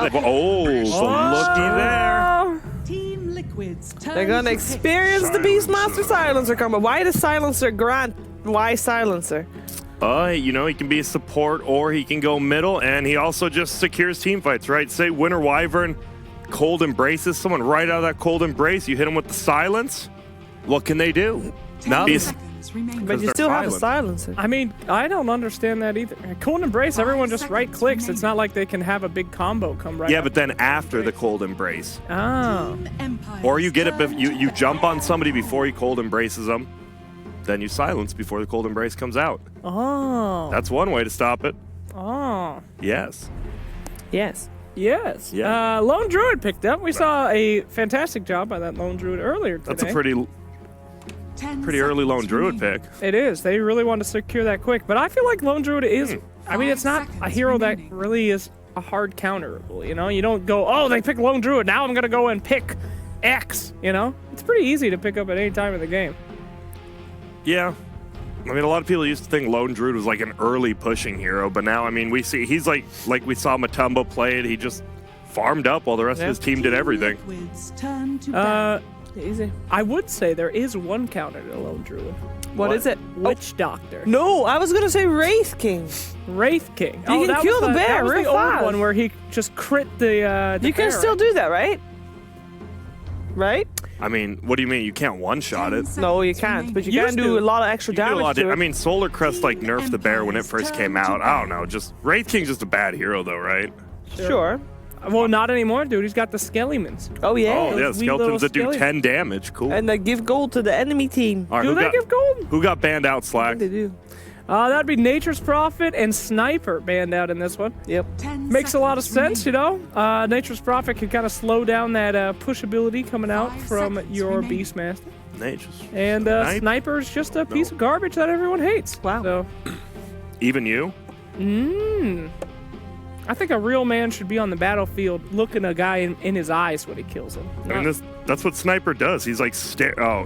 God. Oh, so looky there. Team Liquid's turn. They're gonna experience the Beastmaster Silencer combo. Why the Silencer, Grant? Why Silencer? You know, he can be a support or he can go middle, and he also just secures team fights, right? Say Winter Wyvern cold embraces someone right out of that cold embrace. You hit him with the silence. What can they do? 10 seconds remaining. But you still have a Silencer. I mean, I don't understand that either. Cold Embrace, everyone just right clicks. It's not like they can have a big combo come right Yeah, up. but then after the cold embrace. Oh. Or you get it, you jump on somebody before he cold embraces them. Then you silence before the cold embrace comes out. Oh. That's one way to stop it. Oh. Yes. Yes. Yes. Yeah. Lone Druid picked up. We saw a fantastic job by that Lone Druid earlier today. That's a pretty early Lone Druid pick. It is. They really want to secure that quick. But I feel like Lone Druid is... I mean, it's not a hero that really is a hard counterable, you know? You don't go, oh, they pick Lone Druid. Now I'm going to go and pick X, you know? It's pretty easy to pick up at any time in the game. Yeah. I mean, a lot of people used to think Lone Druid was like an early pushing hero, but now, I mean, we see he's like we saw Matumbo play it. He just farmed up while the rest of his team did everything. Liquid's turn to battle. Easy. I would say there is one counter to Lone Druid. What is it? Witch Doctor. No, I was gonna say Wraith King. Wraith King. You can that kill was the bear that was real the old fast. one where he just crit the You can bear, still right? do that, right? Right? I mean, what do you mean? You can't one-shot it? No, you can't. But you can Used do to. a lot of extra You do a damage lot to it. I mean, Solar Crest like nerfed the bear when it first came out. I don't know. Just Wraith King's just a bad hero, though, right? Sure. Well, not anymore, dude. He's got the Skellimans. Oh yeah. Oh yeah, Those wee little skeletons that do skellies. 10 damage. Cool. And they give gold to the enemy team. All right, Do they give gold? who got banned out, Slack? They do. That'd be Nature's Prophet and Sniper banned out in this one. Yep. 10 Makes a lot of seconds sense, you know? Nature's Prophet can kind of slow down that push ability coming out 5 from seconds your remaining. Beastmaster. Nature's. And Sniper's just a piece of garbage that everyone hates. Wow. So, Even you? I think a real man should be on the battlefield looking a guy in his eyes when he kills him. I mean, that's what Sniper does. He's like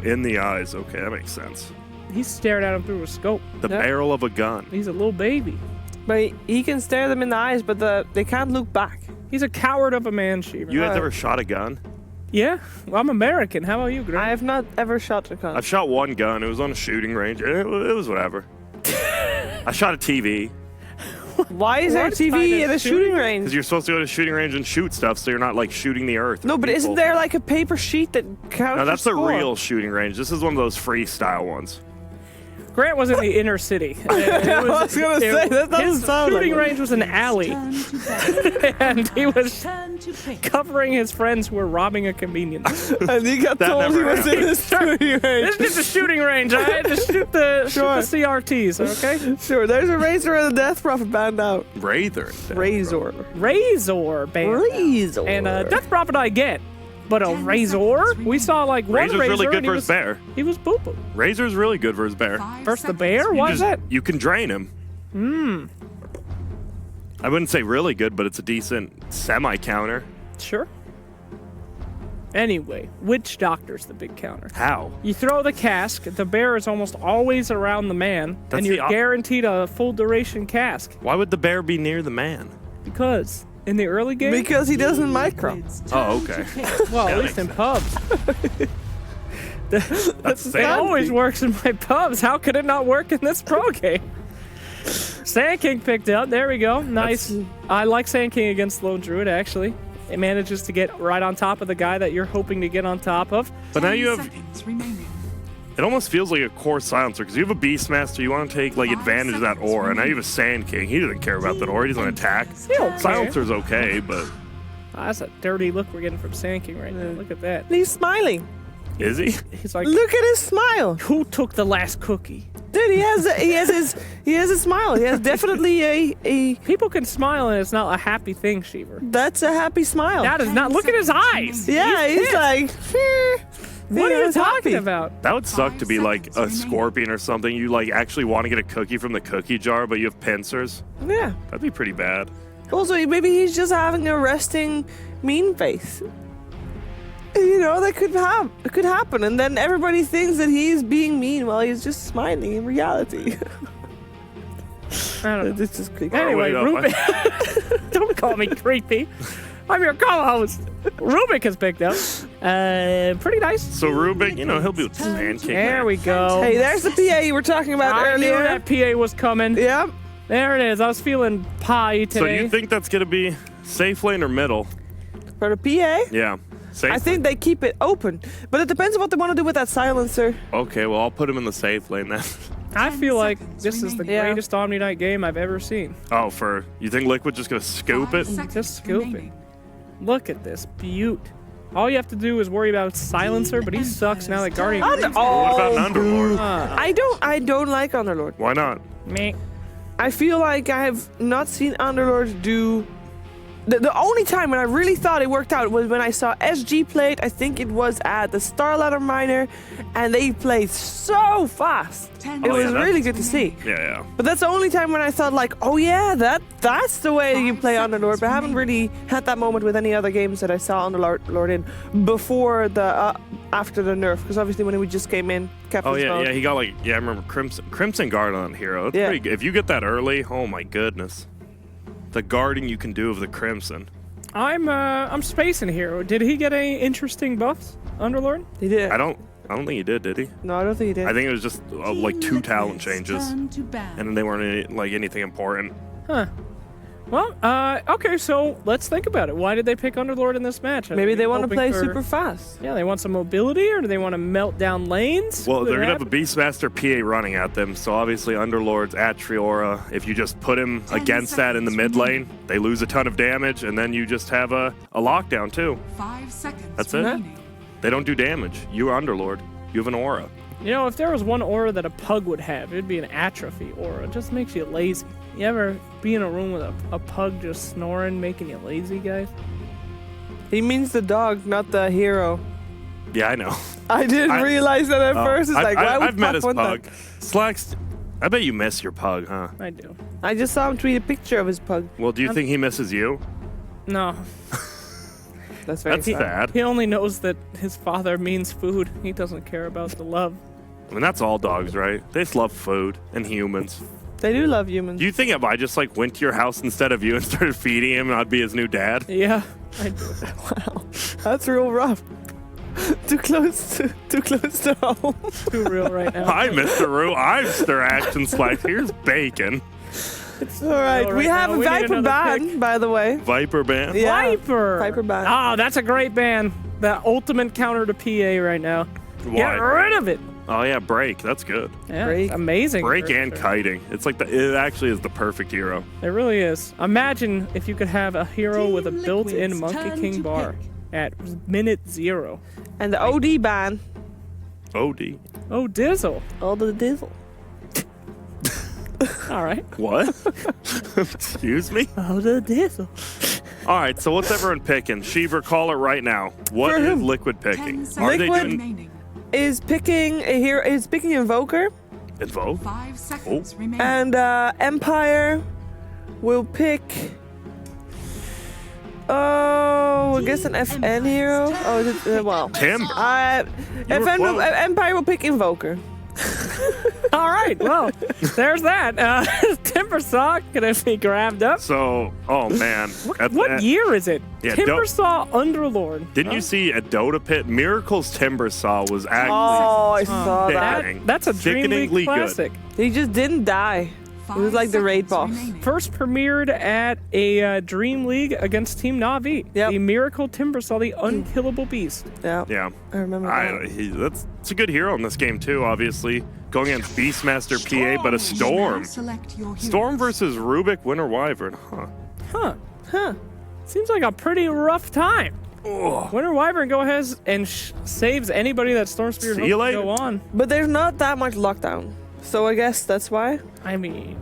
in the eyes. Okay, that makes sense. He's staring at him through a scope. The Yep. barrel of a gun. He's a little baby. But he can stare them in the eyes, but they can't look back. He's a coward of a man, Shiva. You guys ever shot a gun? Yeah? Well, I'm American. How about you, Greg? I have not ever shot a gun. I've shot one gun. It was on a shooting range. It was whatever. I shot a TV. Why is there What TV kind of at a shooting shooting? Because range? you're supposed to go to a shooting range and shoot stuff, so you're not like shooting the earth. No, at but isn't people. there like a paper sheet that counts? No, that's your a score? real shooting range. This is one of those freestyle ones. Grant was in the inner city. I was gonna say, that doesn't his sound like shooting it. range was an alley, Turn to battle. and he was Turn to pick. covering his friends who were robbing a convenience. And he got That told he never was in a shooting range. This is just a shooting range, all right? Just shoot the Sure. CRTs, okay? Sure, there's a Razor and a Death Prophet banned out. Wraither. Razor. Razor band. Razor. And Death Prophet I get, but a 10 Razor? seconds We saw like one Razor's Razor really good and he versus was, bear. he was boo-boo. Razor's really good versus bear. 5 Versus the seconds bear? Why is that? You can drain him. I wouldn't say really good, but it's a decent semi-counter. Sure. Anyway, Witch Doctor's the big counter. How? You throw the cask, the bear is almost always around the man, That's and the you're op- guaranteed a full duration cask. Why would the bear be near the man? Because in the early game, Because he doesn't micro. Liquid's Oh, turn okay. to pick. well, Yeah, at least that in makes pubs. That's It sad. always works in my pubs. How could it not work in this pro game? Sand King picked up. There we go. Nice. I like Sand King against Lone Druid, actually. It manages to get right on top of the guy that you're hoping to get on top of. But now 10 you have. seconds remaining. It almost feels like a core silencer because you have a Beastmaster. You want to take like 5 advantage of that seconds aura. And now you have a Sand King. He doesn't care about that aura. He doesn't attack. He don't care. Silencer's okay, but That's a dirty look we're getting from Sand King right now. Look at that. He's smiling. is he? He's like, Look at his smile. who took the last cookie? Dude, he has a smile. He has definitely a People can smile and it's not a happy thing, Sheever. that's a happy smile. That is not. Look at his eyes. yeah, he's pissed. like, What are you he's talking happy. about? That would suck to be like a seconds remaining. scorpion or something. You like actually want to get a cookie from the cookie jar, but you have pincers. Yeah. That'd be pretty bad. Also, maybe he's just having a resting mean face. You know, that could happen, and then everybody thinks that he's being mean while he's just smiling in reality. I don't know. It's just creepy. Anyway, wait, no, Ruben, don't call me creepy. I'm your co-host. Rubik has picked up. Pretty nice. So Rubik, you know, he'll be with the pancake. There we go. Hey, there's the PA you were talking about I knew earlier. that PA was coming. Yep. There it is. I was feeling pie So today. you think that's gonna be safe lane or middle? For the PA, Yeah. Safe. I think they keep it open, but it depends on what they want to do with that silencer. Okay, well I'll put him in the safe lane then. I feel like seconds this is the remaining. Yeah. greatest Omni Night game I've ever seen. Oh, you think Liquid just gonna scoop it? Just scoop it. Look at this beaut. All you have to do is worry about silencer, but he sucks now that Guardian. What about an Underlord? I don't like Underlord. Why not? Meh. I feel like I have not seen Underlord do. The only time when I really thought it worked out was when I saw SG play it. I think it was at the Starladder Miner, and they played so fast. It Oh, was yeah, really that's- good to see. Yeah. But that's the only time when I thought like, oh yeah, that's the way you play Underlord. But I haven't really had that moment with any other games that I saw Underlord in before the after the nerf. Because obviously when we just came in, Captain's Oh yeah, mode. yeah. He got I remember Crimson Guard on hero. That's Yeah. pretty good. If you get that early, oh my goodness, the guarding you can do of the Crimson. I'm spacing here. Did he get any interesting buffs, Underlord? He did. I don't think he did he? No, I don't think he did. I think it was just like 2 talent changes, Turn to ban. and then they weren't anything important. Huh. Well, okay, so let's think about it. Why did they pick Underlord in this match? Are Maybe they want to hoping play for- super fast. Yeah, they want some mobility, or do they want to melt down lanes? Well, What they're gonna have a happened? Beastmaster PA running at them, so obviously Underlord's at Triora. If you just put him 10 against that in the seconds mid lane, they lose a ton of damage, and then you just have a lockdown too. 5 seconds That's it. remaining. They don't do damage. You're Underlord. You have an aura. You know, if there was one aura that a pug would have, it'd be an atrophy aura. It just makes you lazy. You ever be in a room with a pug just snoring, making you lazy, guys? He means the dog, not the hero. Yeah, I know. I didn't I- realize that at first. It's like, why would I've met Puck his want pug. that? Slacks. I bet you miss your pug, huh? I do. I just saw him tweet a picture of his pug. Well, do you think he misses you? No, That's very That's sad. sad. he only knows that his father means food. He doesn't care about the love. I mean, that's all dogs, right? They just love food and humans. They do love humans. Do you think if I just like went to your house instead of you and started feeding him, I'd be his new dad? Yeah, I do. Wow, that's real rough. too close to home. Too real right now. Hi, Mr. Roo. I'm Sir Action Slacks. Here's bacon. All right, Well, we right have now a we need Viper another ban, pick. by the way. Viper band. Yeah. Viper. Viper ban. Oh, that's a great ban. The ultimate counter to PA right now. Why? Get rid of it. Oh yeah, break. That's good. Yeah, Break. it's amazing. Break for and sure. kiting. It's like it actually is the perfect hero. It really is. Imagine if you could have a hero with a Team built-in Liquid's Monkey turn King to bar pick. at minute 0. And the OD ban, OD. Oh, Dizzle. all the dizzle. All right. What? Excuse me? Oh, the Dizzle. All right, so what's everyone picking? Sheever, call it right now. What For is whom? Liquid 10 picking? seconds Are they Liquid? doing remaining. Is picking a hero. Is picking Invoker, Invoke? 5 seconds remaining. and Empire will pick. Oh, I guess an FN hero. Oh, is it, well. Timber. You were FN close. Empire will pick Invoker. All right. Well, there's that. Timbersaw gonna be grabbed up. So, oh man. What year is it? Yeah, Timbersaw Underlord. Didn't you see at Dota Pit, Miracle's Timbersaw was actually Oh, I saw that. Dang. That's a Sickeningly DreamLeague good. classic. He just didn't die. It was like the raid boss. First premiered at a Dream League against Team Navi. Yep. The Miracle Timbersaw, the unkillable beast. Yeah, Yeah. I remember that. That's a good hero in this game too, obviously. Going against Beastmaster PA, but a Storm. Storm versus Rubik, Winter Wyvern. Huh. Huh. Seems like a pretty rough time. Winter Wyvern go ahead and saves anybody that Storm Spirit See hopes you to later. go on. But there's not that much lockdown. So I guess that's why. I mean,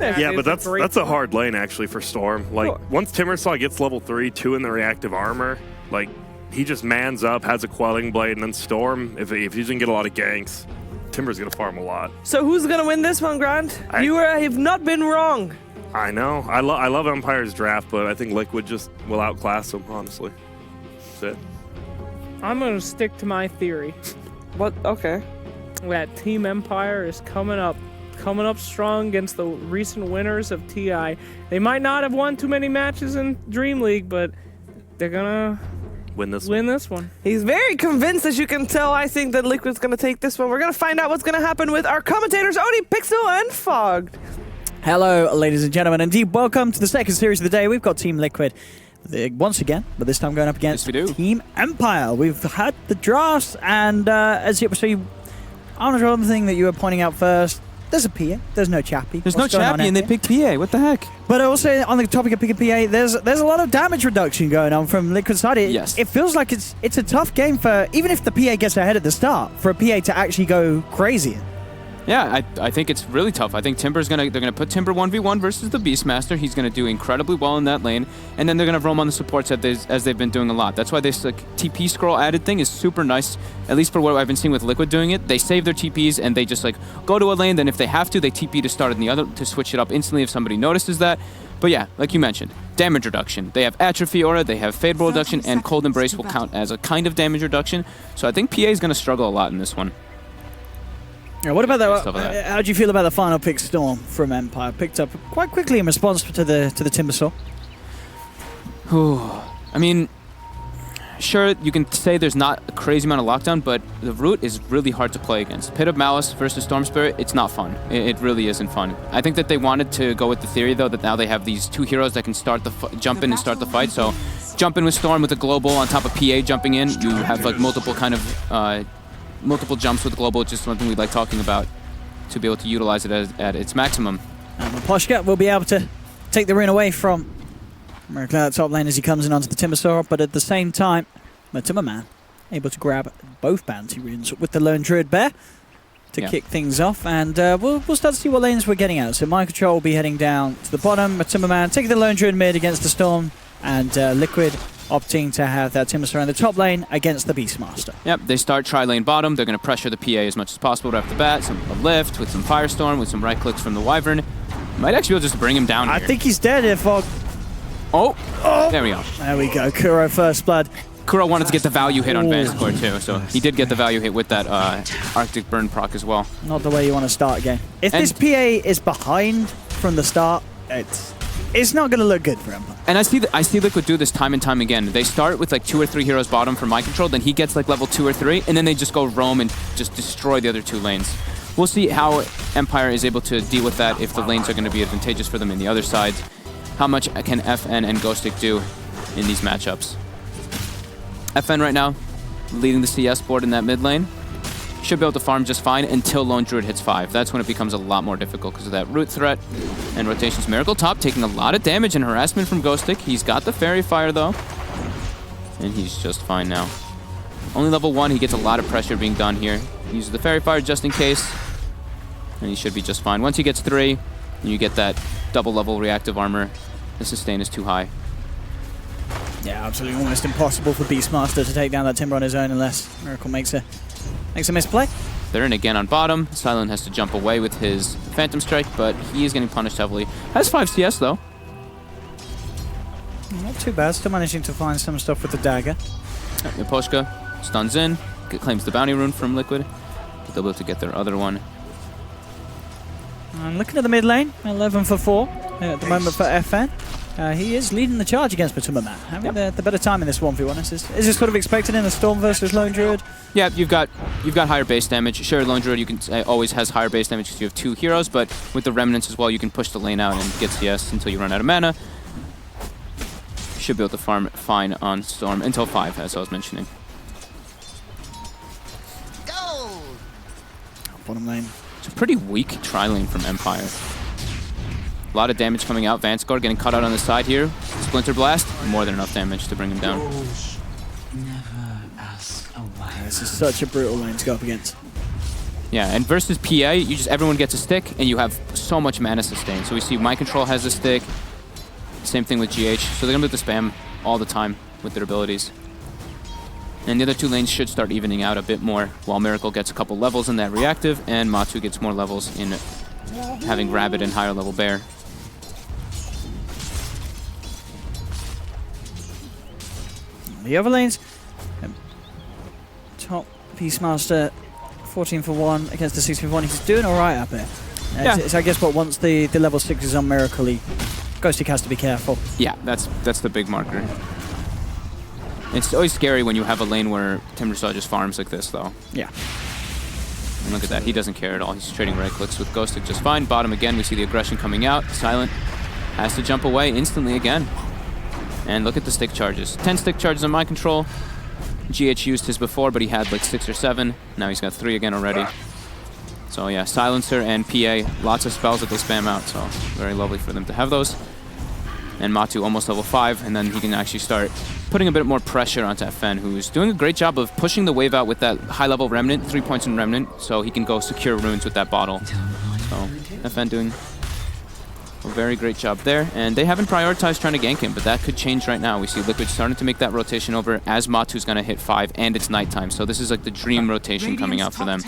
Yeah, it's but that's great a hard lane actually for Storm. Like Sure. once Timbersaw gets level 3, 2 in the reactive armor, like he just mans up, has a quelling blade, and then Storm, if he doesn't get a lot of ganks, Timber's gonna farm a lot. So who's gonna win this one, Grant? You have not been wrong. I know. I love Empire's draft, but I think Liquid just will outclass him, honestly. That's it. I'm going to stick to my theory What? Okay. that Team Empire is coming up strong against the recent winners of TI. They might not have won too many matches in Dream League, but they're gonna Win this win this one. He's very convinced, as you can tell. I think that Liquid's going to take this one. We're going to find out what's going to happen with our commentators, Odie, Pixel, and Fogged. Hello, ladies and gentlemen. Indeed, welcome to the second series of the day. We've got Team Liquid once again, but this time going up against Team Empire. We've had the drafts, and as you so, I want to draw the thing that you were pointing out first. There's a PA. There's no Chappie. There's no Chappie, and they picked PA. What the heck? But also, on the topic of picking PA, there's a lot of damage reduction going on from Liquid's side. It feels like it's a tough game for, even if the PA gets ahead at the start, for a PA to actually go crazy. Yeah, I think it's really tough. I think they're gonna put Timber 1v1 versus the Beastmaster. He's gonna do incredibly well in that lane, and then they're gonna roam on the supports as they've been doing a lot. That's why this TP scroll added thing is super nice. At least for what I've been seeing with Liquid doing it, they save their TPs and they just go to a lane. Then if they have to, they TP to start in the other to switch it up instantly if somebody notices that. But yeah, like you mentioned, damage reduction. They have Atrophy Aura, they have Favorable Reduction, and Cold Embrace will count as a kind of damage reduction. So I think PA is gonna struggle a lot in this one. Yeah, what about that? How do you feel about the final pick, Storm, from Empire? Picked up quite quickly in response to the Timbersaw. I mean, sure, you can say there's not a crazy amount of lockdown, but the root is really hard to play against. Pit of Malice versus Storm Spirit, it's not fun. It really isn't fun. I think that they wanted to go with the theory, though, that now they have these two heroes that can start jump in and start the fight. So jump in with Storm with a global on top of PA jumping in. You have multiple kind of multiple jumps with global, just something we like talking about to be able to utilize it at its maximum. And Poshka will be able to take the rune away from Merclad top lane as he comes in onto the Timbersaw, but at the same time, the Timberman able to grab both bounty runes with the Lone Druid Bear to kick things off, and we'll start to see what lanes we're getting at. So Mind Control will be heading down to the bottom, Timberman taking the Lone Druid mid against the Storm, and Liquid opting to have that Timbersaw in the top lane against the Beastmaster. Yep, they start tri-lane bottom. They're going to pressure the PA as much as possible right off the bat. A lift with some Firestorm, with some right clicks from the Wyvern. Might actually be able to just bring him down I here. think he's dead if Oh, there we go. There we go, Kuro first blood. Kuro wanted to get the value hit on Vanscore too, so he did get the value hit with that Arctic Burn proc as well. Not the way you want to start a game. If this PA is behind from the start, it's not going to look good for him. And I see Liquid do this time and time again. They start with 2 or 3 heroes bottom for Mind Control, then he gets level 2 or 3, and then they just go roam and just destroy the other 2 lanes. We'll see how Empire is able to deal with that if the lanes are going to be advantageous for them in the other sides. How much can FN and Ghostic do in these matchups? FN right now, leading the CS board in that mid lane. Should be able to farm just fine until Lone Druid hits 5. That's when it becomes a lot more difficult because of that root threat. And Rotation's Miracle Top taking a lot of damage and harassment from Ghostic. He's got the Fairy Fire though. And he's just fine now. Only level 1, he gets a lot of pressure being done here. He uses the Fairy Fire just in case. And he should be just fine. Once he gets 3, and you get that double level reactive armor, the sustain is too high. Yeah, absolutely almost impossible for Beastmaster to take down that Timber on his own unless Miracle makes a misplay. They're in again on bottom. Silent has to jump away with his Phantom Strike, but he is getting punished heavily. Has 5 CS though. Not too bad, still managing to find some stuff with the dagger. Yaposhka stuns in, claims the bounty rune from Liquid. But they'll be able to get their other one. And looking at the mid lane, 11 for 4 at the moment for FN. He is leading the charge against Timberman, having the better time in this 1v1. Is this sort of expected in a Storm versus Lone Druid? Yeah, you've got higher base damage. Sure, Lone Druid you can always has higher base damage because you have 2 heroes, but with the Remnants as well, you can push the lane out and get CS until you run out of mana. Should be able to farm fine on Storm until 5, as I was mentioning. Bottom lane. It's a pretty weak tri-lane from Empire. A lot of damage coming out. Vanscore getting cut out on the side here. Splinter Blast, more than enough damage to bring him down. This is such a brutal lane to go up against. Yeah, and versus PA, everyone gets a stick, and you have so much mana sustain. So we see Mind Control has a stick. Same thing with GH. So they're going to be able to spam all the time with their abilities. And the other 2 lanes should start evening out a bit more, while Miracle gets a couple levels in that reactive, and Matu gets more levels in having Rabbit and higher level Bear. The other lanes, top Beastmaster, 14 for 1 against the 16 for 1. He's doing all right up there. So I guess once the level 6 is on Miracle, Ghostic has to be careful. Yeah, that's the big marker. It's always scary when you have a lane where Timbersaw just farms like this, though. Yeah. And look at that. He doesn't care at all. He's trading right clicks with Ghostic just fine. Bottom again, we see the aggression coming out. Silent has to jump away instantly again. And look at the stick charges. 10 stick charges on my control. GH used his before, but he had like 6 or 7. Now he's got 3 again already. So yeah, Silencer and PA, lots of spells that they spam out. So very lovely for them to have those. And Matu almost level 5, and then he can actually start putting a bit more pressure onto FN, who's doing a great job of pushing the wave out with that high-level Remnant, 3 points in Remnant, so he can go secure runes with that bottle. So FN doing a very great job there, and they haven't prioritized trying to gank him, but that could change right now. We see Liquid starting to make that rotation over as Matu's going to hit 5, and it's nighttime, so this is like the dream rotation coming out for them.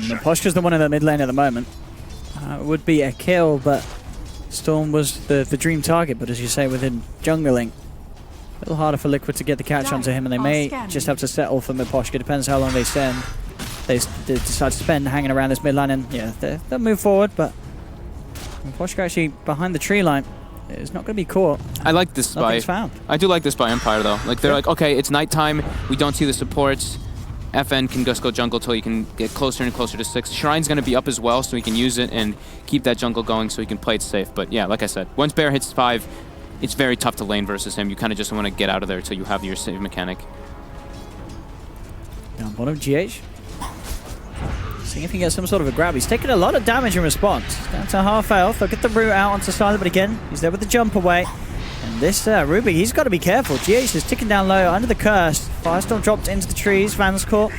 Miposhka's the one in the mid lane at the moment. It would be a kill, but Storm was the dream target, but as you say, within jungling, a little harder for Liquid to get the catch onto him, and they may just have to settle for Miposhka. Depends how long they spend. They decide to spend hanging around this mid line, and yeah, they'll move forward, but Miposhka actually behind the tree line is not going to be caught. I like this by... found. I do like this by Empire, though. Like, they're like, okay, it's nighttime, we don't see the supports. FN can just go jungle till he can get closer and closer to 6. Shrine's going to be up as well, so he can use it and keep that jungle going so he can play it safe. But yeah, like I said, once Bear hits 5, it's very tough to lane versus him. You kind of just want to get out of there until you have your save mechanic. Down bottom, GH. Seeing if he gets some sort of a grab. He's taking a lot of damage in response. Down to half health. They'll get the root out onto Silent, but again, he's there with the jump away. And this Ruby, he's got to be careful. GH is ticking down low under the curse. Firestorm dropped into the trees. Vans Court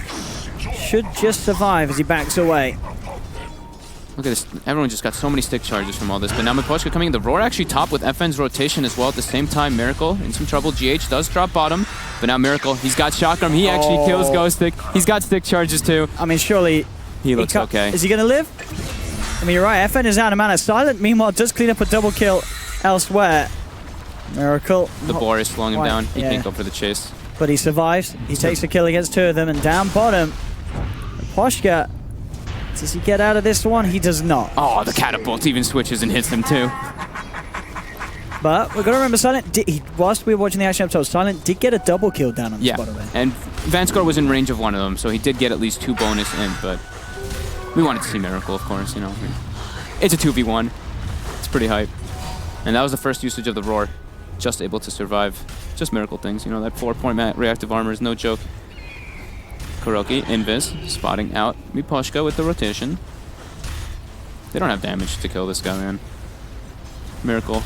should just survive as he backs away. Look at this. Everyone just got so many stick charges from all this. But now Miposhka coming in. The Roar actually top with FN's rotation as well at the same time. Miracle in some trouble. GH does drop bottom. But now Miracle, he's got Chakram. He actually kills Ghostic. He's got stick charges too. I mean, surely... He looks okay. Is he going to live? I mean, you're right. FN is out of mana. Silent, meanwhile, does clean up a double kill elsewhere. Miracle. The boar is slowing him down. He can't go for the chase. But he survives. He takes the kill against 2 of them. And down bottom, Poshka, does he get out of this one? He does not. Oh, the catapult even switches and hits him too. But we've got to remember, Silent, whilst we were watching the action episode, Silent did get a double kill down on this bottom end. And Vanscore was in range of one of them, so he did get at least 2 bonus in, but we wanted to see Miracle, of course, you know. It's a 2v1. It's pretty hype. And that was the first usage of the Roar. Just able to survive. Just miracle things, you know, that 4-point reactive armor is no joke. Kuroki, Invis, spotting out Miposhka with the rotation. They don't have damage to kill this guy, man. Miracle.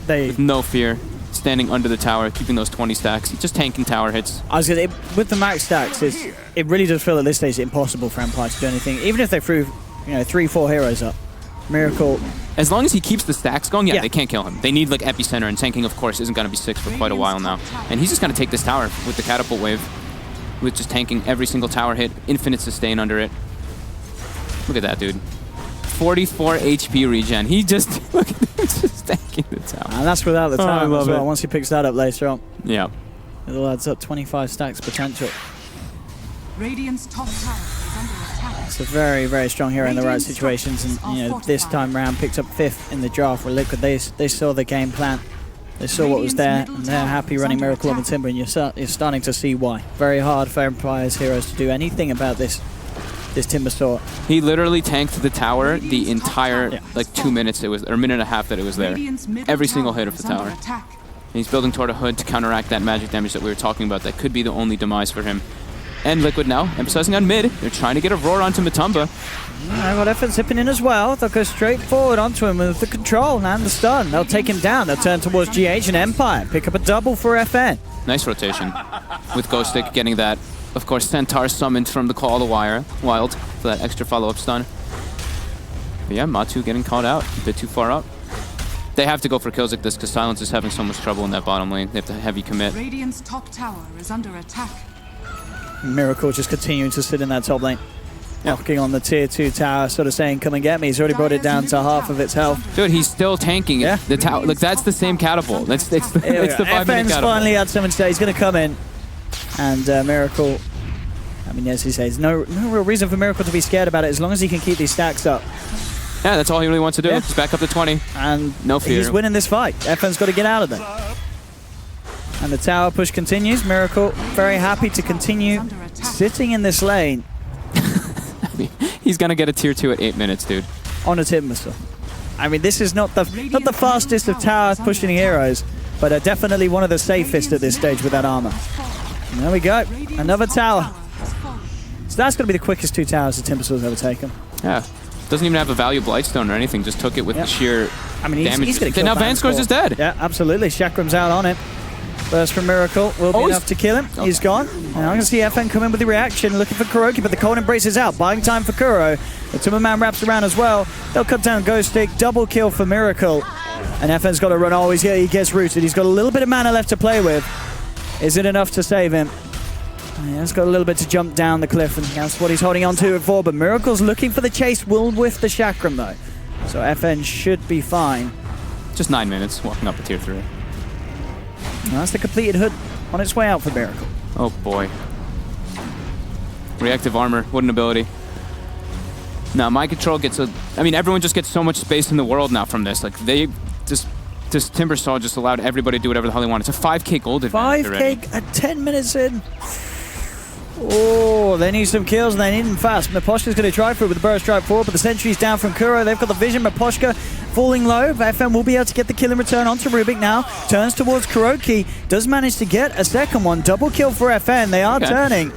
With no fear, standing under the tower, keeping those 20 stacks, just tanking tower hits. I was gonna, with the max stacks, it really does feel at this stage impossible for Empire to do anything. Even if they threw, 3-4 heroes up. Miracle. As long as he keeps the stacks going, they can't kill him. They need like epicenter, and tanking, of course, isn't going to be 6 for quite a while now. And he's just going to take this tower with the catapult wave, with just tanking every single tower hit, infinite sustain under it. Look at that, dude. 44 HP regen. He just, look at him, just tanking the tower. And that's without the tower as well, once he picks that up later on. Yeah. It all adds up, 25 stacks potential. Radiant's top tower is under attack. It's a very, very strong hero in the right situations, and this time round picked up 5th in the draft where Liquid, they saw the game plan. They saw what was there, and they're happy running Miracle on the Timber, and you're starting to see why. Very hard for Empire's heroes to do anything about this Timber Saw. He literally tanked the tower the entire 2 minutes it was, or minute and a half that it was there. Every single hit of the tower. And he's building toward a hood to counteract that magic damage that we were talking about. That could be the only demise for him. And Liquid now, emphasizing on mid. They're trying to get a Roar onto Matumba. I've got effort zipping in as well. They'll go straight forward onto him with the control and the stun. They'll take him down. They'll turn towards GH and Empire. Pick up a double for FN. Nice rotation. With Ghostic getting that, of course, Centaur summoned from the Call of the Wild for that extra follow-up stun. But yeah, Matu getting caught out. A bit too far up. They have to go for kills like this because Silence is having so much trouble in that bottom lane. They have to heavy commit. Radiant's top tower is under attack. Miracle just continuing to sit in that top lane. Knocking on the tier 2 tower, sort of saying, come and get me. He's already brought it down to half of its health. Dude, he's still tanking it. The tower. Look, that's the same catapult. It's the 5-minute catapult. Finally had someone say he's going to come in. And Miracle, I mean, as he says, no real reason for Miracle to be scared about it as long as he can keep these stacks up. Yeah, that's all he really wants to do. Just back up to 20. And no fear. He's winning this fight. FN's got to get out of there. And the tower push continues. Miracle very happy to continue sitting in this lane He's gonna get a tier 2 at 8 minutes, dude. on a Timber Saw. I mean, this is not the fastest of tower pushing heroes, but definitely one of the safest at this stage with that armor. And there we go. Another tower. So that's going to be the quickest 2 towers the Timber Saw's ever taken. Yeah. Doesn't even have a value Blightstone or anything. Just took it with the sheer damage. He's going to kill now Vanscore's is dead. Yeah, absolutely. Chakram's out on it. Burst from Miracle will be enough to kill him. He's gone. Now I can see FN come in with the reaction, looking for Kuroki, but the Cold Embrace is out. Buying time for Kuro. The Timberman wraps around as well. They'll cut down Ghost Stick. Double kill for Miracle. And FN's got to run. Oh, he gets rooted. He's got a little bit of mana left to play with. Is it enough to save him? He's got a little bit to jump down the cliff, and that's what he's holding on to it for. But Miracle's looking for the chase. Will whiff the Chakram, though. So FN should be fine. Just 9 minutes, walking up to tier 3. And that's the completed hood on its way out for Miracle. Oh boy. Reactive armor, what an ability. Now, Mind Control gets a... I mean, everyone just gets so much space in the world now from this. Like, they just... This Timber Saw just allowed everybody to do whatever the hell they want. It's a 5k gold advantage 5k at 10 minutes in. Oh, they need some kills, and they need them fast. Maposhka's going to try for it with the burst strike forward, but the sentry's down from Kuro. They've got the vision. Maposhka falling low. FM will be able to get the kill in return onto Rubik now. Turns towards Kuroki. Does manage to get a second one. Double kill for FN. They are turning.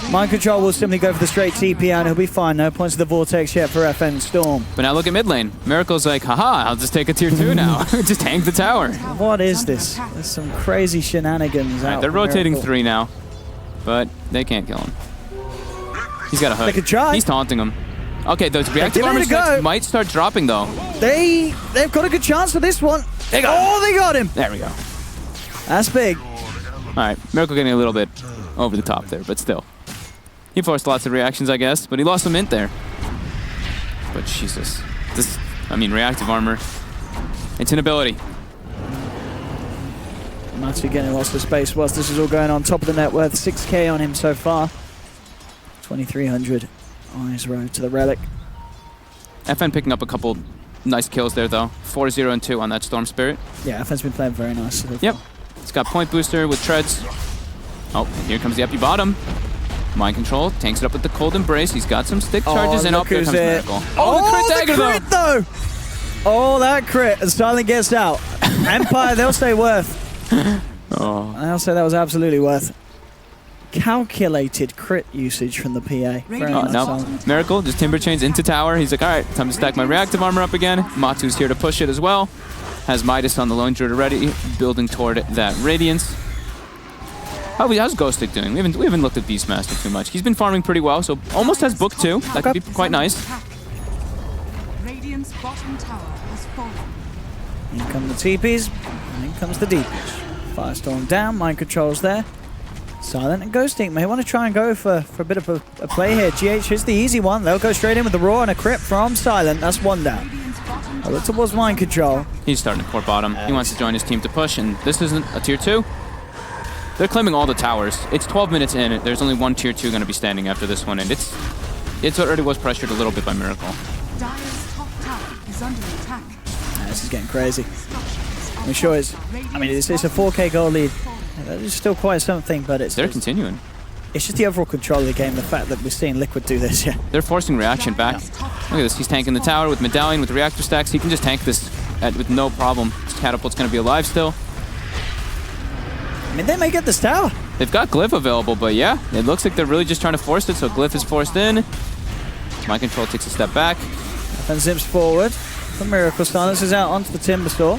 Mind Control will simply go for the straight TP, and he'll be fine. No points of the Vortex yet for FN Storm. But now look at mid lane. Miracle's like, haha, I'll just take a tier 2 now. Just tank the tower. What is this? There's some crazy shenanigans out. They're rotating 3 now, but they can't kill him. He's got a hook. They could try. He's taunting him. Okay, those reactive armor strikes might start dropping, though. They've got a good chance for this one. They got him. There we go. That's big. All right, Miracle getting a little bit over the top there, but still. He forced lots of reactions, I guess, but he lost some int there. But Jesus. This, I mean, reactive armor. It's an ability. Matsu getting lots of space whilst this is all going on. Top of the net worth, 6k on him so far. 2,300 on his road to the relic. FN picking up a couple nice kills there, though. 4-0 and 2 on that Storm Spirit. Yeah, FN's been playing very nice. Yep. It's got point booster with treads. Oh, here comes the Epi bottom. Mind Control takes it up with the Cold Embrace. He's got some stick charges, and up here comes Miracle. Oh, the crit though! Oh, that crit, and Silent gets out. Empire, they'll say worth. I'll say that was absolutely worth. Calculated crit usage from the PA. Now Miracle just Timber Chains into tower. He's like, all right, time to stack my reactive armor up again. Matsu's here to push it as well. Has Midas on the Lone Druid already, building toward that Radiance. How's Ghost Stick doing? We haven't looked at Beastmaster too much. He's been farming pretty well, so almost has Book 2. That could be quite nice. Radiant's bottom tower has fallen. In come the TPs, and in comes the DPs. Firestorm down, Mind Control's there. Silent and Ghost Stick may want to try and go for a bit of a play here. GH is the easy one. They'll go straight in with the Roar and a crit from Silent. That's one down. I look towards Mind Control. He's starting to court bottom. He wants to join his team to push, and this isn't a tier 2. They're claiming all the towers. It's 12 minutes in. There's only one tier 2 going to be standing after this one, and it's already was pressured a little bit by Miracle. Dire's top tower is under attack. This is getting crazy. I'm sure it's a 4k goal lead. That is still quite something, but they're continuing. It's just the overall control of the game, the fact that we're seeing Liquid do this, yeah. They're forcing reaction back. Look at this. He's tanking the tower with Medallion, with reactor stacks. He can just tank this with no problem. His Catapult's going to be alive still. I mean, they may get this tower. They've got Glyph available, but yeah, it looks like they're really just trying to force it, so Glyph is forced in. Mind Control takes a step back. And zips forward. The Miracle silences out onto the Timber Saw.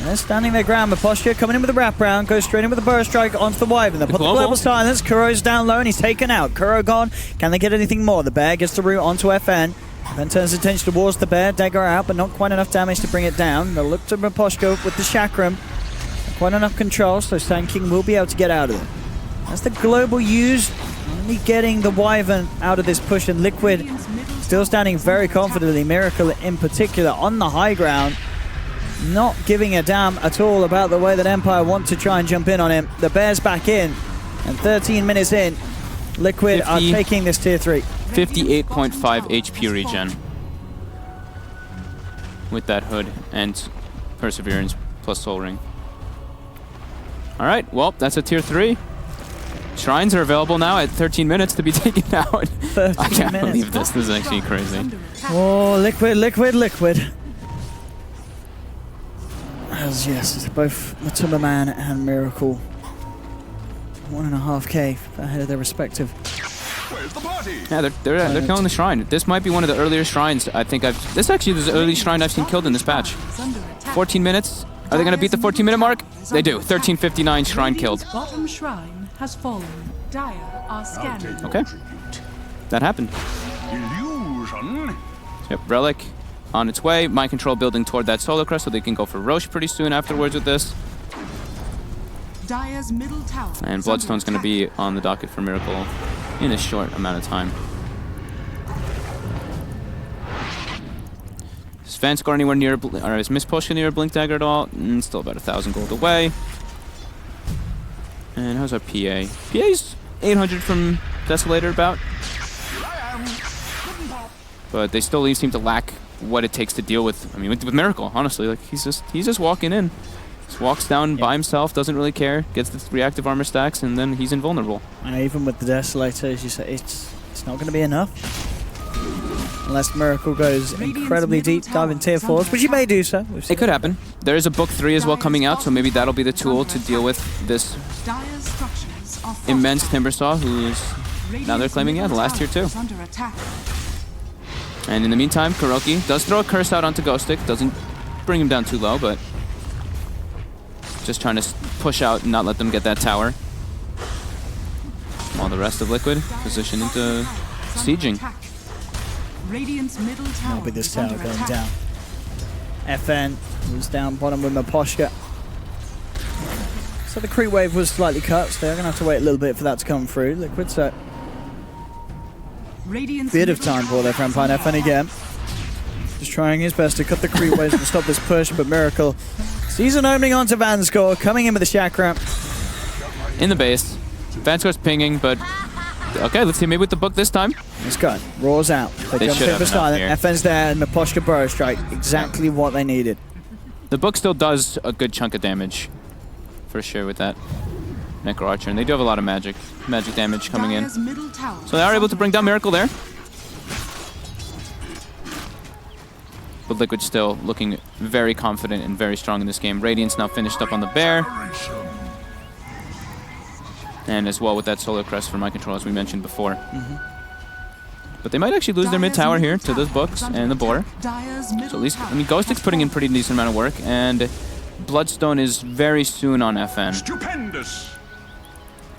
They're standing their ground. Maposture coming in with the wraparound, goes straight in with the burst strike onto the Wyvern. They put the global silence. Kuro's down low and he's taken out. Kuro gone. Can they get anything more? The bear gets the root onto FN. Then turns attention towards the bear. Dagger out, but not quite enough damage to bring it down. They'll look to Maposhka with the Chakram. Quite enough control, so Sand King will be able to get out of it. That's the global use. Only getting the Wyvern out of this push, and Liquid still standing very confidently. Miracle in particular on the high ground. Not giving a damn at all about the way that Empire want to try and jump in on him. The Bear's back in, and 13 minutes in, Liquid are taking this tier 3. 58.5 HP regen. With that hood and Perseverance plus Soul Ring. All right, well, that's a tier 3. Shrines are available now at 13 minutes to be taken out. 13 I can't minutes. believe this. This is actually crazy. Oh, liquid, liquid, liquid. As yes, both Matuma Man and Miracle 1.5k ahead of their respective. Yeah, they're killing the shrine. This might be one of the earlier shrines I think I've... This actually is the earliest shrine I've seen killed in this patch. 14 minutes. Are they going to beat the 14-minute mark? They do. 13:59 shrine killed. Bottom shrine has fallen. Dire are scanning. Okay. That happened. Illusion. Yep, Relic on its way. Mind Control building toward that Solar Crest so they can go for Roche pretty soon afterwards with this. Dire's middle tower. And Bloodstone's going to be on the docket for Miracle in a short amount of time. Is Vanscore anywhere near, or is Miss Poshka near a Blink Dagger at all? Still about 1,000 gold away. And how's our PA? PA's 800 from Desolator about. But they still seem to lack what it takes to deal with, I mean, with Miracle, honestly. Like, he's just walking in. Just walks down by himself, doesn't really care, gets the reactive armor stacks, and then he's invulnerable. And even with the Desolator, as you say, it's not going to be enough. Unless Miracle goes incredibly deep dive in tier 4s, which he may do so. It could happen. There is a book 3 as well coming out, so maybe that'll be the tool to deal with this immense Timbersaw, who's now they're claiming, yeah, the last tier 2. And in the meantime, Kuroki does throw a curse out onto Ghostic. Doesn't bring him down too low, but just trying to push out and not let them get that tower. While the rest of Liquid position into sieging. That'll be this tower going down. FN was down bottom with Maposhka. So the creep wave was slightly cut, so they're going to have to wait a little bit for that to come through. Liquid, so bit of time for their friend Pine FN again. Just trying his best to cut the creep waves and stop this push, but Miracle sees an opening onto Vanscore, coming in with the chakra. In the base. Vanscore's pinging, but okay, let's see, maybe with the book this time. Let's go. Roar's out. They jump should in have for enough silent. here. FN's there, and Maposhka Burrow Strike. Exactly what they needed. The book still does a good chunk of damage, for sure, with that Necro Archer, and they do have a lot of magic damage coming in. So they are able to bring down Miracle there. But Liquid still looking very confident and very strong in this game. Radiant's now finished up on the Bear. And as well with that Solar Crest for Mind Control, as we mentioned before. But they might actually lose their mid tower here to those books and the Boar. So at least, I mean, Ghostic's putting in pretty decent amount of work, and Bloodstone is very soon on FN. Stupendous.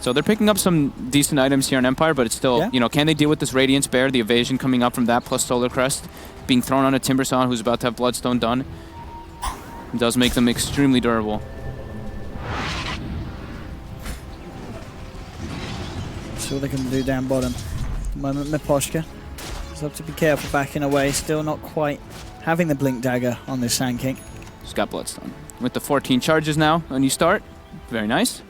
So they're picking up some decent items here on Empire, but it's still, you know, can they deal with this Radiance Bear, the evasion coming up from that, plus Solar Crest, being thrown on a Timbersaw who's about to have Bloodstone done? It does make them extremely durable. See what they can do down bottom. At the moment, Miposhka is have to be careful backing away. Still not quite having the Blink Dagger on this Sand King. Just got Bloodstone. With the 14 charges now when you start. Very nice.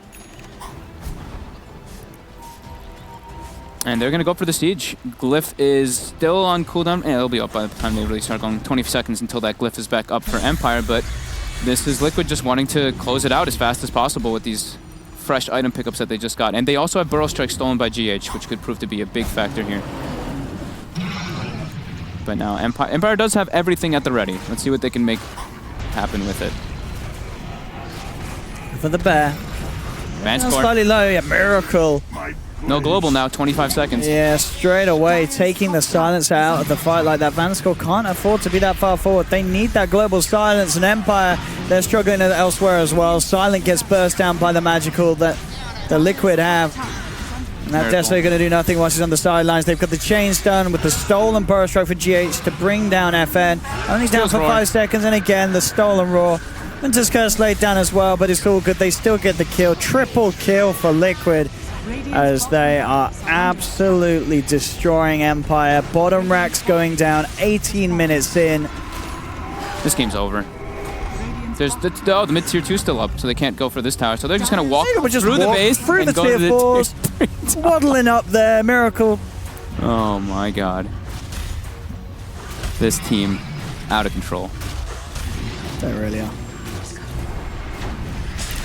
And they're going to go for the siege. Glyph is still on cooldown. And it'll be up by the time they really start going. 20 seconds until that Glyph is back up for Empire. But this is Liquid just wanting to close it out as fast as possible with these fresh item pickups that they just got. And they also have Burrow Strike stolen by GH, which could prove to be a big factor here. But now Empire does have everything at the ready. Let's see what they can make happen with it. For the Bear. Vanscore. Slightly low, yeah, Miracle. No global now, 25 seconds. Yeah, straight away, taking the silence out of the fight like that. Vanscore can't afford to be that far forward. They need that global silence, and Empire, they're struggling elsewhere as well. Silent gets burst down by the magical that the Liquid have. And that Desolator going to do nothing whilst he's on the sidelines. They've got the chains done with the stolen Burrow Strike for GH to bring down FN. Only down for 5 seconds, and again, the stolen Roar. Winter's Curse laid down as well, but it's all good. They still get the kill. Triple kill for Liquid, as they are absolutely destroying Empire. Bottom racks going down 18 minutes in. This game's over. There's the mid tier 2 still up, so they can't go for this tower. So they're just gonna walk through the base through and the go tier to the 4s, waddling up there. Miracle. Oh my god. This team out of control. They really are.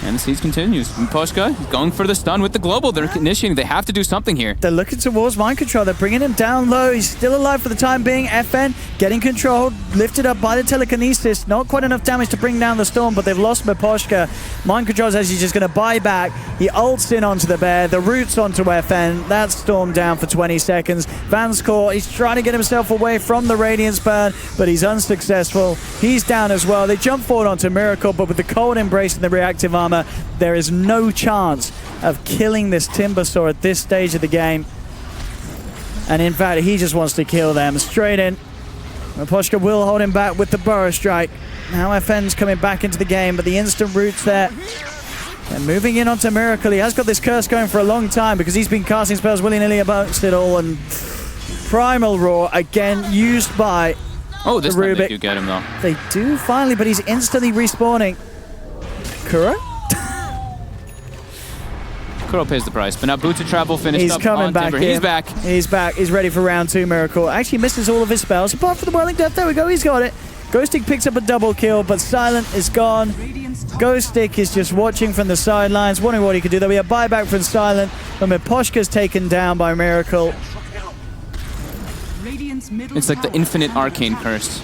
And the siege continues. Miposhka going for the stun with the global. They're initiating. They have to do something here. They're looking towards mind control. They're bringing him down low. He's still alive for the time being. FN getting controlled, lifted up by the telekinesis. Not quite enough damage to bring down the storm, but they've lost Miposhka. Mind control says he's just going to buy back. He ults in onto the bear. The roots onto FN. That's storm down for 20 seconds. Vanscourt, he's trying to get himself away from the Radiance burn, but he's unsuccessful. He's down as well. They jump forward onto Miracle, but with the cold embrace and the reactive armor, there is no chance of killing this Timbersaw at this stage of the game. And in fact, he just wants to kill them straight in. Miposhka will hold him back with the Burrow Strike. Now FN's coming back into the game, but the instant roots there. And moving in onto Miracle. He has got this curse going for a long time because he's been casting spells willy-nilly amongst it all. And Primal Roar, again, used by this the time Rubik. they do get him, though. They do finally, but he's instantly respawning. Kuro? Kuro pays the price, but now Boots of Travel finished He's up coming on back Timber. here. He's back. He's back. He's ready for round 2, Miracle. Actually misses all of his spells, apart from the Whirling Death. There we go. He's got it. Ghostic picks up a double kill, but Silent is gone. Ghostic is just watching from the sidelines, wondering what he could do. There'll be a buyback from Silent, but Miposhka's taken down by Miracle. It's like the infinite arcane curse.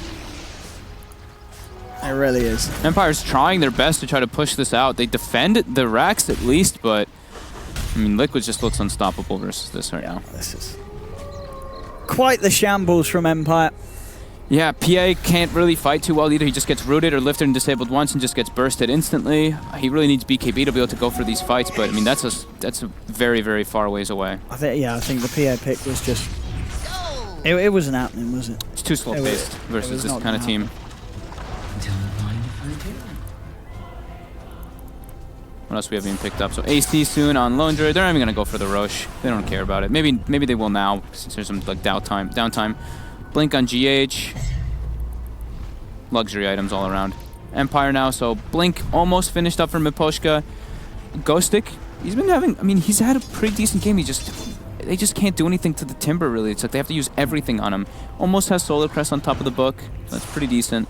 It really is. Empire's trying their best to try to push this out. They defend the racks at least, but I mean, Liquid just looks unstoppable versus this right now. This is quite the shambles from Empire. Yeah, PA can't really fight too well either. He just gets rooted or lifted and disabled once and just gets bursted instantly. He really needs BKB to be able to go for these fights, but I mean, that's a very, very far ways away. I think the PA pick was just... It wasn't happening, was it? It's too slow-paced versus this kind of team. What else we have being picked up? So AC soon on Lone Druid. They're not even gonna go for the Roche. They don't care about it. Maybe they will now since there's some like downtime. Blink on GH. Luxury items all around. Empire now. So Blink almost finished up for Miposhka. Ghostic. He's been having. I mean, he's had a pretty decent game. They just can't do anything to the Timber really. It's like they have to use everything on him. Almost has Solar Crest on top of the book. So that's pretty decent.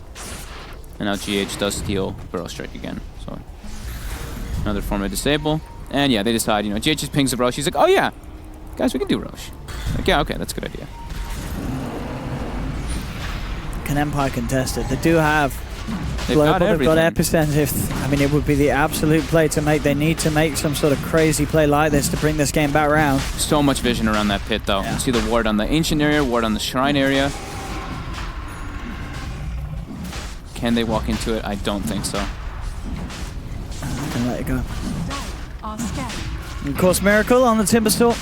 And now GH does steal Burrow Strike again. So. Another form of disable. And yeah, they decide, GH just pings the Roche. He's like, oh yeah, guys, we can do Roche. Like, yeah, okay, that's a good idea. Can Empire contest it? They do have They've Global, got everything. they've got Epicenter. I mean, it would be the absolute play to make. They need to make some sort of crazy play like this to bring this game back around. So much vision around that pit, though. Yeah. You see the ward on the Ancient area, ward on the Shrine area. Can they walk into it? I don't think so. Can let it go. And of course, Miracle on the Timbersaw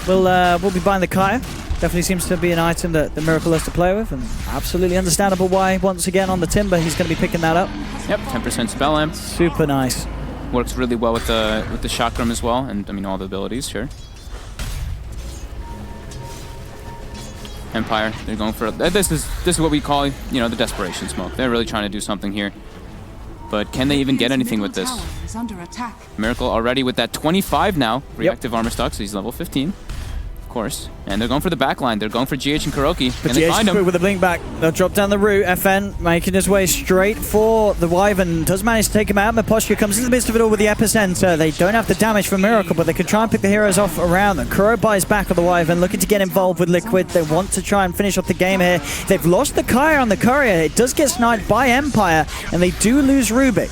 will be buying the Kaya. Definitely seems to be an item that the Miracle has to play with, and absolutely understandable why, once again, on the Timber, he's going to be picking that up. Yep, 10% spell amp. Super nice. Works really well with the chakram as well, and I mean all the abilities, sure. Empire, they're going for this is what we call, the desperation smoke. They're really trying to do something here. But can they even get anything with this? Miracle already with that 25 now. Reactive armor stock, so he's level 15. Of course. And they're going for the back line. They're going for GH and Kuroki. But Can they find him? With the blink back. They'll drop down the route. FN making his way straight for the Wyvern. Does manage to take him out. Miposhka comes in the midst of it all with the Epicenter. They don't have the damage from Miracle, but they can try and pick the heroes off around them. Kuro buys back on the Wyvern, looking to get involved with Liquid. They want to try and finish off the game here. They've lost the Kaya on the Courier. It does get sniped by Empire, and they do lose Rubik.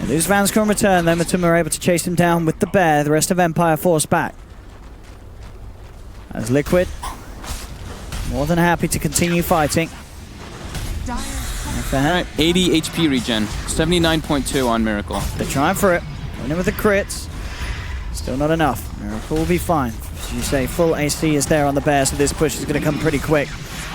They lose Vanscourt in return, though Matuma are able to chase him down with the Bear. The rest of Empire forced back. As Liquid, more than happy to continue fighting. Alright, 80 HP regen, 79.2 on Miracle. They're trying for it. Going in with the crits. Still not enough. Miracle will be fine. As you say, full AC is there on the Bear, so this push is going to come pretty quick.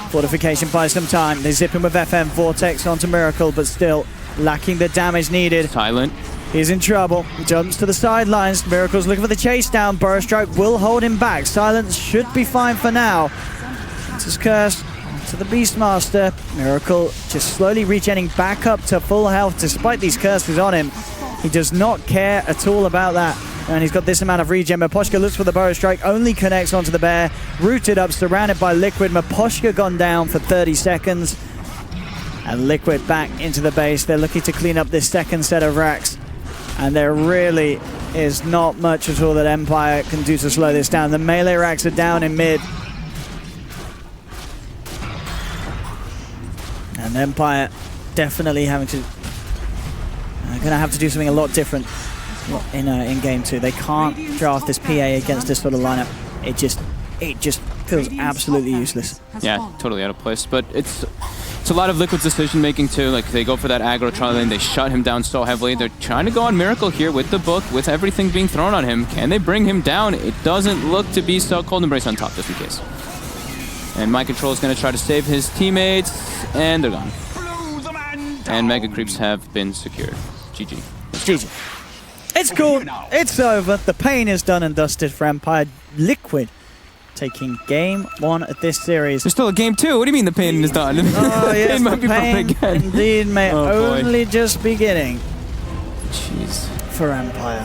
Fortification buys some time. They zip him with FM Vortex onto Miracle, but still lacking the damage needed. Silent. He's in trouble. He jumps to the sidelines. Miracle's looking for the chase down. Burrow Strike will hold him back. Silence should be fine for now. It's his curse to the Beastmaster. Miracle just slowly regenerating back up to full health despite these curses on him. He does not care at all about that. And he's got this amount of regen. Miposhka looks for the Burrow Strike, only connects onto the Bear. Rooted up, surrounded by Liquid. Miposhka gone down for 30 seconds. And Liquid back into the base. They're looking to clean up this second set of racks. And there really is not much at all that Empire can do to slow this down. The melee racks are down in mid. And Empire definitely having to... gonna have to do something a lot different in game 2. They can't draft this PA against this sort of lineup. It just feels absolutely useless. Yeah, totally out of place. But it's a lot of Liquid's decision making too. Like they go for that aggro trial lane, they shut him down so heavily. They're trying to go on Miracle here with the book, with everything being thrown on him. Can they bring him down? It doesn't look to be so. Cold Embrace on top just in case. And Mind Control is going to try to save his teammates, and they're gone. And Mega Creeps have been secured. GG. GG. It's cool. It's over. The pain is done and dusted for Empire. Liquid taking game 1 of this series. There's still a game 2. What do you mean the pain is done? Oh, yes, might be the pain again. indeed may only just beginning. Jeez. For Empire.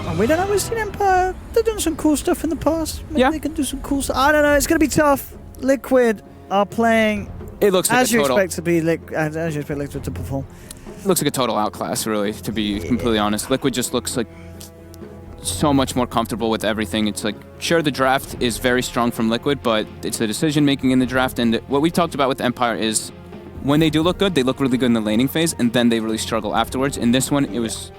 And we don't know, we've seen Empire. They've done some cool stuff in the past. Maybe they can do some cool stuff. I don't know. It's going to be tough. Liquid are playing It looks like as a you total, expect to be as you expect Liquid to perform. looks like a total outclass, really, to be completely honest. Liquid just looks like so much more comfortable with everything. It's like, sure, the draft is very strong from Liquid, but it's the decision making in the draft. And what we talked about with Empire is when they do look good, they look really good in the laning phase, and then they really struggle afterwards. In this one, it was